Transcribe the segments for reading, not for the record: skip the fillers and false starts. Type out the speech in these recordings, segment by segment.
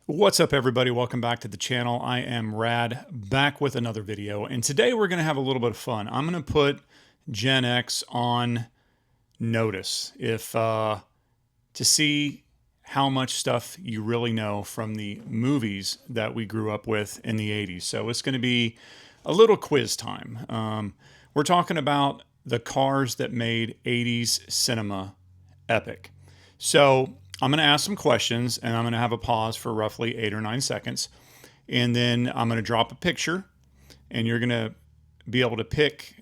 What's up, everybody? Welcome back to the channel. I am Rad, back with another video, and today we're going to have a little bit of fun. I'm going to put Gen X on notice to see how much stuff you really know from the movies that we grew up with in the 80s. So it's going to be a little quiz time. We're talking about the cars that made 80s cinema epic. So I'm going to ask some questions, and I'm going to have a pause for roughly 8 or 9 seconds. And then I'm going to drop a picture, and you're going to be able to pick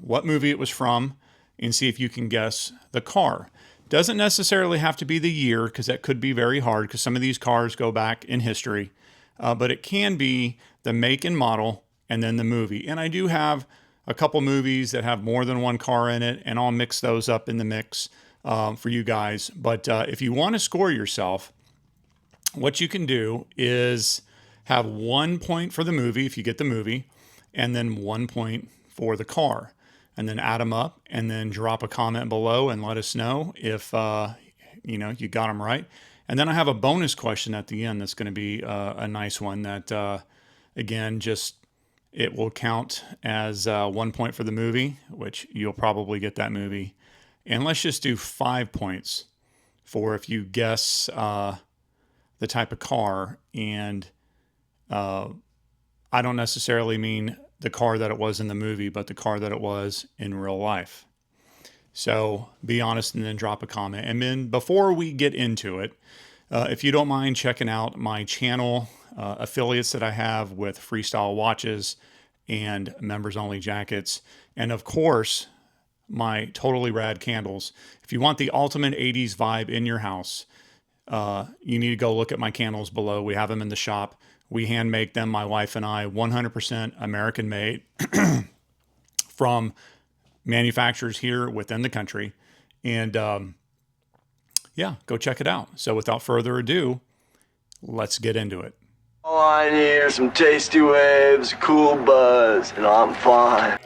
what movie it was from and see if you can guess the car. Doesn't necessarily have to be the year, because that could be very hard, because some of these cars go back in history. But it can be the make and model and then the movie. And I do have a couple movies that have more than one car in it, and I'll mix those up in the mix for you guys. But if you want to score yourself, what you can do is have 1 point for the movie if you get the movie, and then 1 point for the car, and then add them up, and then drop a comment below and let us know if you got them right. And then I have a bonus question at the end that's going to be a nice one that again, just it will count as 1 point for the movie, which you'll probably get that movie. And let's just do 5 points for if you guess the type of car. And I don't necessarily mean the car that it was in the movie, but the car that it was in real life. So be honest and then drop a comment. And then before we get into it, if you don't mind checking out my channel affiliates that I have with Freestyle watches and members only jackets, and of course, my Totally Rad candles. If you want the ultimate 80s vibe in your house, you need to go look at my candles below. We have them in the shop. We hand make them, my wife and I, 100% American made from manufacturers here within the country. And yeah, go check it out. So without further ado, let's get into it. All I need are some tasty waves, cool buzz, and I'm fine.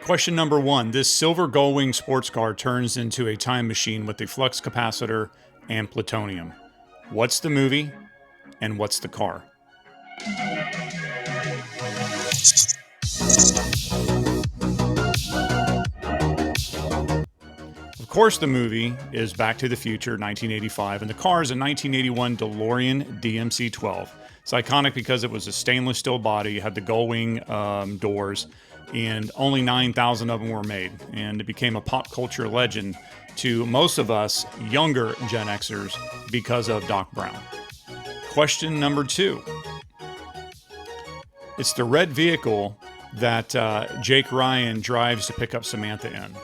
Question number 1. This silver gull-wing sports car turns into a time machine with a flux capacitor and plutonium. What's the movie and what's the car? Of course, the movie is Back to the Future, 1985, and the car is a 1981 DeLorean DMC-12. It's iconic because it was a stainless steel body, had the gull-wing doors, and only 9,000 of them were made. And it became a pop culture legend to most of us younger Gen Xers because of Doc Brown. Question number 2. It's the red vehicle that Jake Ryan drives to pick up Samantha in.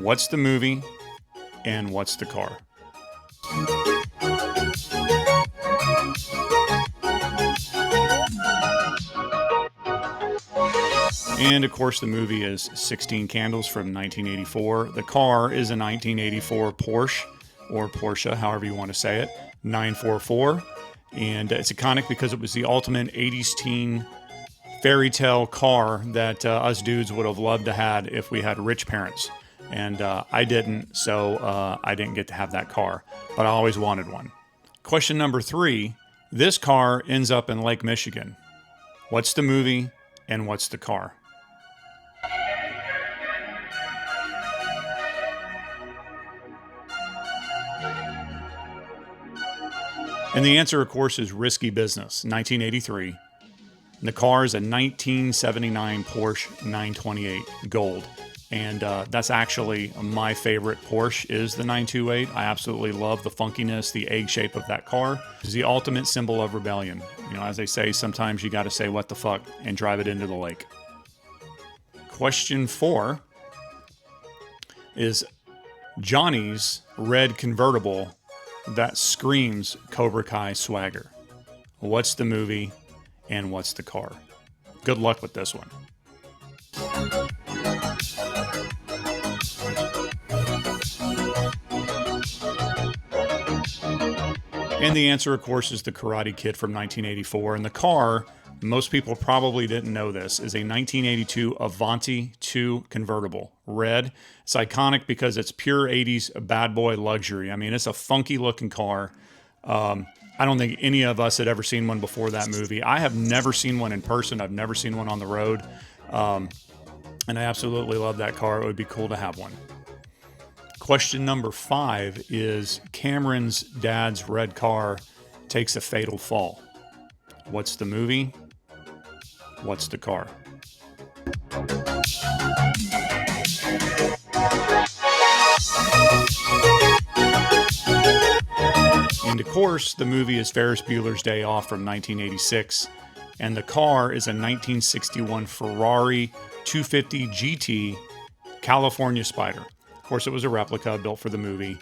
What's the movie and what's the car? And of course, the movie is 16 Candles from 1984. The car is a 1984 Porsche, or Porsche, however you want to say it, 944. And it's iconic because it was the ultimate 80s teen fairy tale car that us dudes would have loved to have if we had rich parents. And I didn't, so I didn't get to have that car, but I always wanted one. Question number 3. This car ends up in Lake Michigan. What's the movie and what's the car? And the answer, of course, is Risky Business, 1983. And the car is a 1979 Porsche 928 Gold. And that's actually my favorite Porsche is the 928. I absolutely love the funkiness, the egg shape of that car. It's the ultimate symbol of rebellion. You know, as they say, sometimes you got to say what the fuck and drive it into the lake. Question 4 is Johnny's red convertible that screams Cobra Kai swagger. What's the movie and what's the car? Good luck with this one. And the answer, of course, is The Karate Kid from 1984. And the car, most people probably didn't know this, is a 1982 Avanti 2 convertible. Red. It's iconic because it's pure 80s bad boy luxury. I mean, it's a funky looking car. I don't think any of us had ever seen one before that movie. I have never seen one in person. I've never seen one on the road. And I absolutely love that car. It would be cool to have one. Question number 5 is Cameron's dad's red car takes a fatal fall. What's the movie? What's the car? And of course, the movie is Ferris Bueller's Day Off from 1986, and the car is a 1961 Ferrari 250 GT California Spider. Of course, it was a replica built for the movie,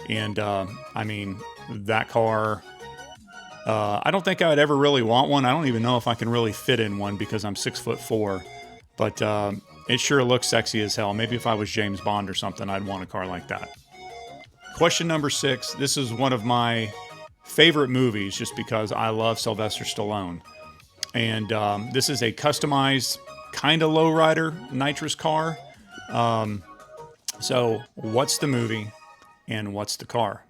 and I mean, that car, I don't think I'd ever really want one. I don't even know if I can really fit in one because I'm 6'4", but it sure looks sexy as hell. Maybe if I was James Bond or something, I'd want a car like that. Question number 6. This is one of my favorite movies just because I love Sylvester Stallone. And this is a customized, kind of lowrider nitrous car. So what's the movie and what's the car?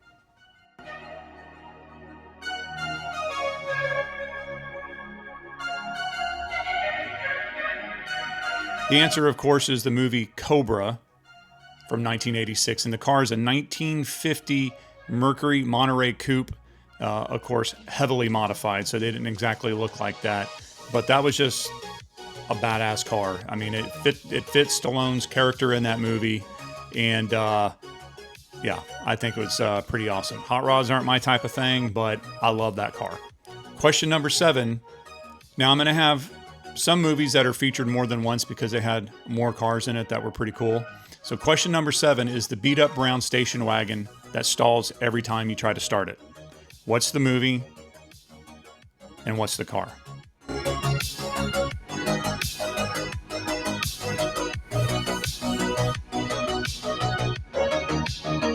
The answer, of course, is the movie Cobra from 1986, and the car is a 1950 Mercury Monterey Coupe, of course, heavily modified, so they didn't exactly look like that, but that was just a badass car. I mean, it fits Stallone's character in that movie, and yeah, I think it was pretty awesome. Hot rods aren't my type of thing, but I love that car. Question number 7. Now, I'm going to have some movies that are featured more than once because they had more cars in it that were pretty cool. So question number 7 is the beat-up brown station wagon that stalls every time you try to start it. What's the movie and what's the car?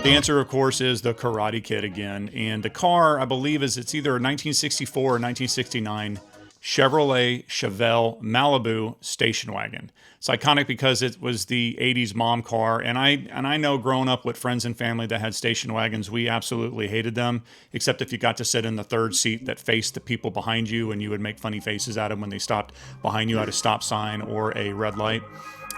The answer, of course, is The Karate Kid again. And the car, I believe, it's either a 1964 or 1969 Chevrolet Chevelle Malibu station wagon. It's iconic because it was the 80s mom car, and I know growing up with friends and family that had station wagons, we absolutely hated them, except if you got to sit in the third seat that faced the people behind you, and you would make funny faces at them when they stopped behind you at a stop sign or a red light.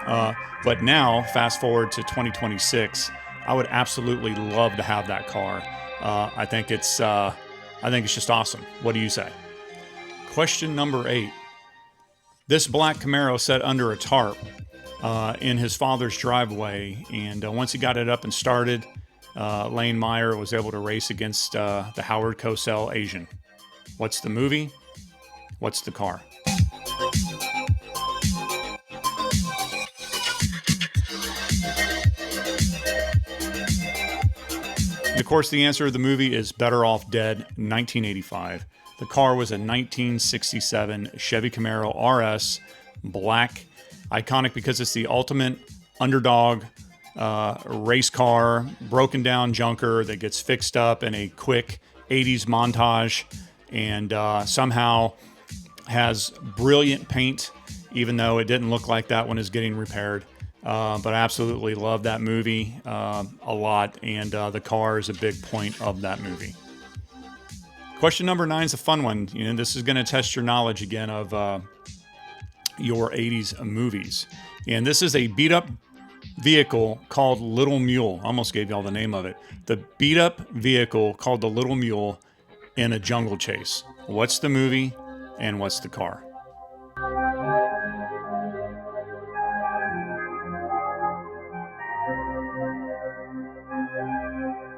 But now, fast forward to 2026, I would absolutely love to have that car. I think it's just awesome. What do you say? Question number 8. This black Camaro sat under a tarp in his father's driveway, and once he got it up and started, Lane Meyer was able to race against the Howard Cosell Asian. What's the movie? What's the car? And of course, the answer to the movie is Better Off Dead, 1985. The car was a 1967 Chevy Camaro RS, black, iconic because it's the ultimate underdog race car, broken down junker that gets fixed up in a quick 80s montage, and somehow has brilliant paint, even though it didn't look like that when it's getting repaired. But I absolutely love that movie a lot, and the car is a big point of that movie. Question number 9 is a fun one. You know, this is going to test your knowledge again of your 80s movies. And this is a beat-up vehicle called Little Mule. Almost gave y'all the name of it. The beat-up vehicle called the Little Mule in a jungle chase. What's the movie and what's the car?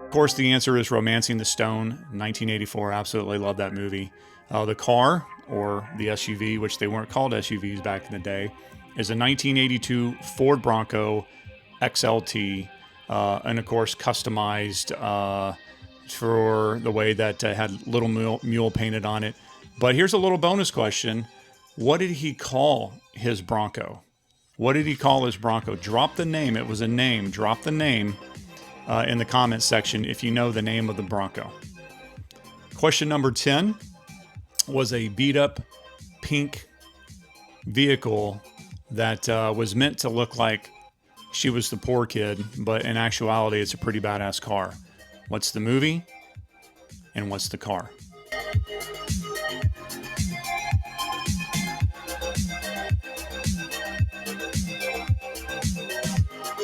Of course, the answer is Romancing the Stone, 1984. Absolutely love that movie. The car, or the SUV, which they weren't called SUVs back in the day, is a 1982 Ford Bronco XLT, and of course customized for the way that had Little Mule painted on it. But here's a little bonus question. What did he call his Bronco? What did he call his Bronco? Drop the name. It was a name. Drop the name in the comments section if you know the name of the Bronco. Question number 10 was a beat-up pink vehicle that was meant to look like she was the poor kid, but in actuality, it's a pretty badass car. What's the movie and what's the car?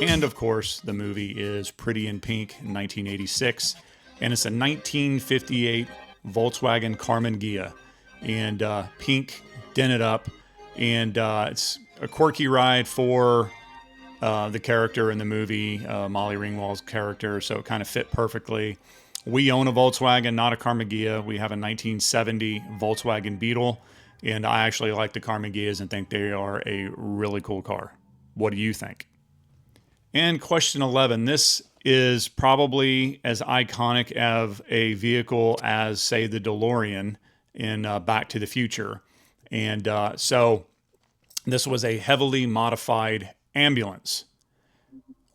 And of course, the movie is Pretty in Pink, 1986, and it's a 1958 Volkswagen Carmen Ghia, and pink, dented up, and it's a quirky ride for the character in the movie, Molly Ringwald's character, so it kind of fit perfectly. We own a Volkswagen, not a Carmen Ghia. We have a 1970 Volkswagen Beetle, and I actually like the Carmen Ghias and think they are a really cool car. What do you think? And question 11, this is probably as iconic of a vehicle as, say, the DeLorean in Back to the Future. And so this was a heavily modified ambulance.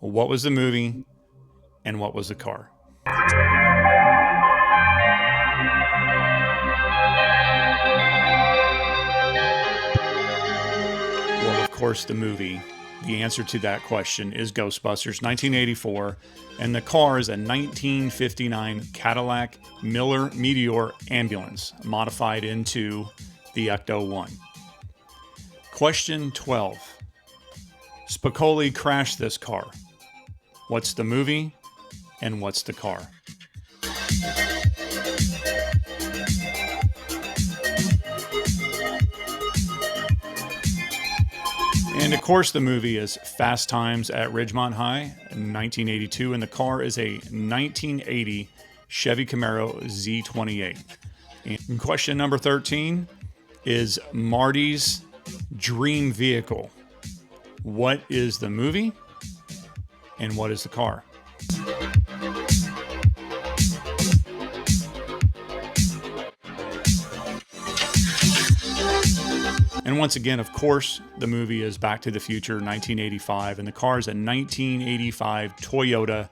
What was the movie and what was the car? Well, of course, the movie. The answer to that question is Ghostbusters, 1984, and the car is a 1959 Cadillac Miller Meteor ambulance, modified into the Ecto-1. Question 12. Spicoli crashed this car. What's the movie and what's the car? And of course, the movie is Fast Times at Ridgemont High in 1982, and the car is a 1980 Chevy Camaro Z28. And question number 13 is Marty's dream vehicle. What is the movie and what is the car? And once again, of course, the movie is Back to the Future, 1985, and the car is a 1985 Toyota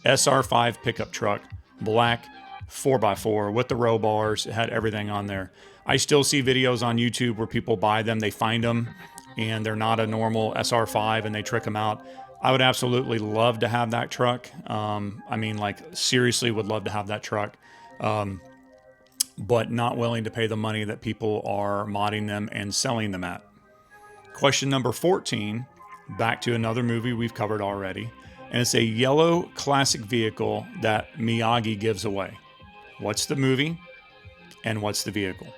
SR5 pickup truck, black, 4x4 with the row bars. It had everything on there. I still see videos on YouTube where people buy them, they find them, and they're not a normal SR5, and they trick them out. I would absolutely love to have that truck. I mean, like, seriously would love to have that truck. But not willing to pay the money that people are modding them and selling them at. Question number 14, back to another movie we've covered already, and it's a yellow classic vehicle that Miyagi gives away. What's the movie and what's the vehicle?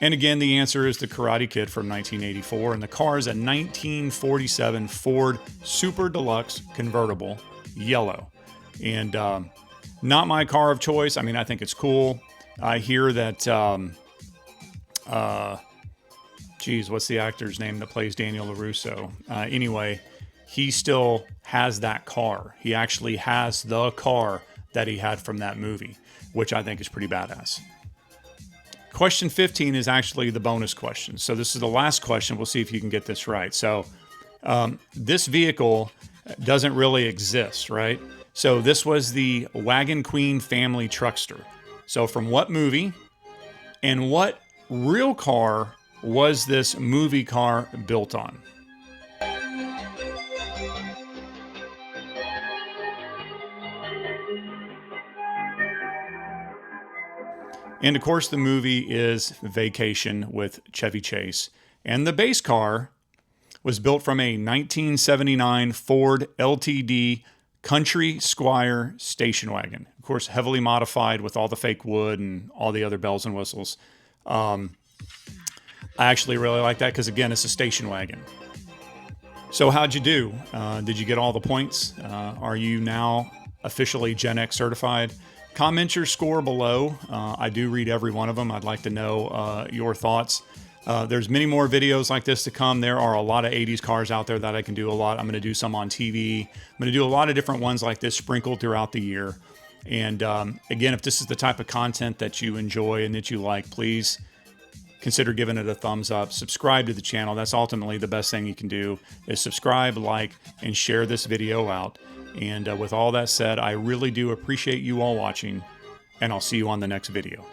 And again, the answer is The Karate Kid from 1984, and the car is a 1947 Ford Super Deluxe convertible, yellow. And not my car of choice. I mean, I think it's cool. I hear that, geez, what's the actor's name that plays Daniel LaRusso? Anyway, he still has that car. He actually has the car that he had from that movie, which I think is pretty badass. Question 15 is actually the bonus question. So this is the last question. We'll see if you can get this right. So this vehicle doesn't really exist, right? So this was the Wagon Queen family truckster. So from what movie and what real car was this movie car built on? And of course, the movie is Vacation with Chevy Chase. And the base car was built from a 1979 Ford LTD Country Squire station wagon. Of course, heavily modified with all the fake wood and all the other bells and whistles. I actually really like that because, again, it's a station wagon. So how'd you do? Did you get all the points? Are you now officially Gen X certified? Comment your score below. I do read every one of them. I'd like to know your thoughts. There's many more videos like this to come. There are a lot of 80s cars out there that I can do a lot. I'm going to do some on TV. I'm going to do a lot of different ones like this sprinkled throughout the year. And again, if this is the type of content that you enjoy and that you like, please consider giving it a thumbs up. Subscribe to the channel. That's ultimately the best thing you can do, is subscribe, like, and share this video out. And with all that said, I really do appreciate you all watching, and I'll see you on the next video.